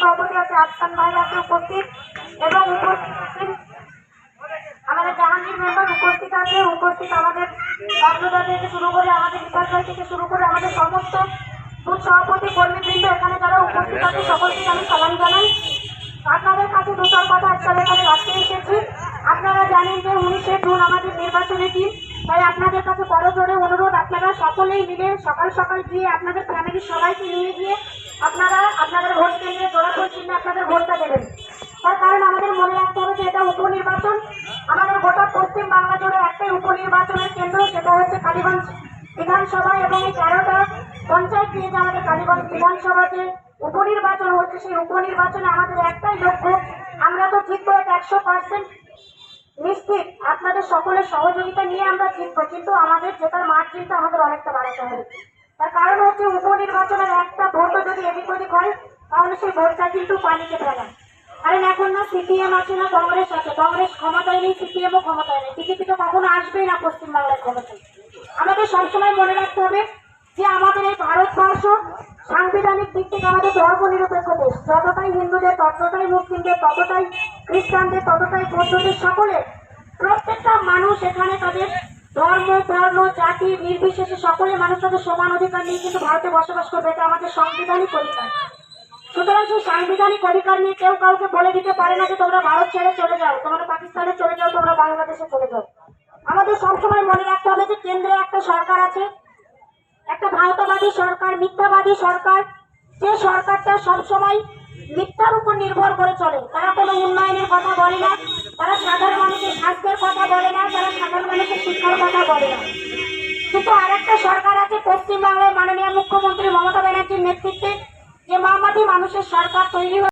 সভাপতি আছে আফসান ভাই আছে উপস্থিত এবং উপস্থিত আমাদের জাহাঙ্গীর মেম্বার উপস্থিত আছে, উপস্থিত আমাদের বাবলুদা থেকে শুরু করে আমাদের বিকাশ ভাই থেকে শুরু করে আমাদের সমস্ত বুথ সভাপতি কর্মীবৃন্দ এখানে যারা উপস্থিত আছে সকলকে আমি সালাম জানাই। আপনাদের কাছে দুটোর কথা আজকাল এখানে রাখতে এসেছি। আপনারা জানেন যে 19শে জুন আমাদের নির্বাচনের দিন, তাই আপনাদের কাছে বড় জোরে অনুরোধ আপনারা সকলেই মিলে সকাল সকাল গিয়ে আপনাদের ফ্যামিলির সবাইকে নিয়ে গিয়ে আপনারা আপনাদের ভোট কেন্দ্রে জোড়াফুল চিহ্নে আপনাদের ভোটটা দেবেন। তার কারণ আমাদের মনে রাখতে হবে যে এটা উপনির্বাচন। আমাদের গোটা পশ্চিম বাংলা জুড়ে একটাই উপনির্বাচনের কেন্দ্র, সেটা হচ্ছে কালীগঞ্জ বিধানসভা এবং এই 13টা পঞ্চায়েত নিয়ে যে আমাদের কালীগঞ্জ বিধানসভা যে উপনির্বাচন হচ্ছে, সেই উপনির্বাচনে আমাদের একটাই লক্ষ্য, আমরা তো জিতবো 100% নিশ্চিত। আপনাদের সকলের সহযোগিতা নিয়ে আমরা জিতবো, কিন্তু আমাদের জেতার মার্জিনটা আমাদের অনেকটা বাড়াতে হবে। তার কারণ হচ্ছে উপনির্বাচনের একটা ভোটও যদি এদিক ওদিক হয় তাহলে সেই ভোটটা কিন্তু পানিতে ফেলা। কারণ এখন না সিপিএম আছে না কংগ্রেস আছে, কংগ্রেস ক্ষমতায় নেই, সিপিএমও ক্ষমতায় নেই, বিজেপি তো কখনো আসবেই না পশ্চিমবাংলার ক্ষমতায়। আমাদের সবসময় মনে রাখতে হবে যে আমাদের এই ভারতবর্ষ সাংবিধানিক দিক থেকে আমাদের ধর্মনিরপেক্ষ দেশ। যতটাই হিন্দুদের ততটাই মুসলিমদের, ততটাই খ্রিস্টানদের, ততটাই বৌদ্ধদের, সকলে প্রত্যেকটা মানুষ এখানে তাদের ধর্ম বর্ণ জাতি নির্বিশেষে সকলে মানুষ তাদের সমান অধিকার নিয়ে কিন্তু ভারতে বসবাস করবে, এটা আমাদের সাংবিধানিক অধিকার। সুতরাং সেই সাংবিধানিক অধিকার নিয়ে কেউ কাউকে বলে দিতে পারে না যে তোমরা ভারত ছেড়ে চলে যাও, তোমরা পাকিস্তানে চলে যাও, তোমরা বাংলাদেশে চলে যাও। আমাদের সবসময় মনে রাখতে হবে যে কেন্দ্রে একটা সরকার আছে, একটা ভারতবাদী সরকার, মিথ্যাবাদী সরকার, যে সরকারটা সবসময় মিথ্যার উপর নির্ভর করে চলে। তারা কোনো উন্নয়নের কথা বলে না, তারা সাধারণ মানুষের স্বাস্থ্যের কথা বলে না, তারা সাধারণ মানুষের শিক্ষার কথা বলে না। কিন্তু আরেকটা সরকার আছে পশ্চিমবাংলায় মাননীয় মুখ্যমন্ত্রী মমতা ব্যানার্জির নেতৃত্বে, যে মামাটি মানুষের সরকার তৈরি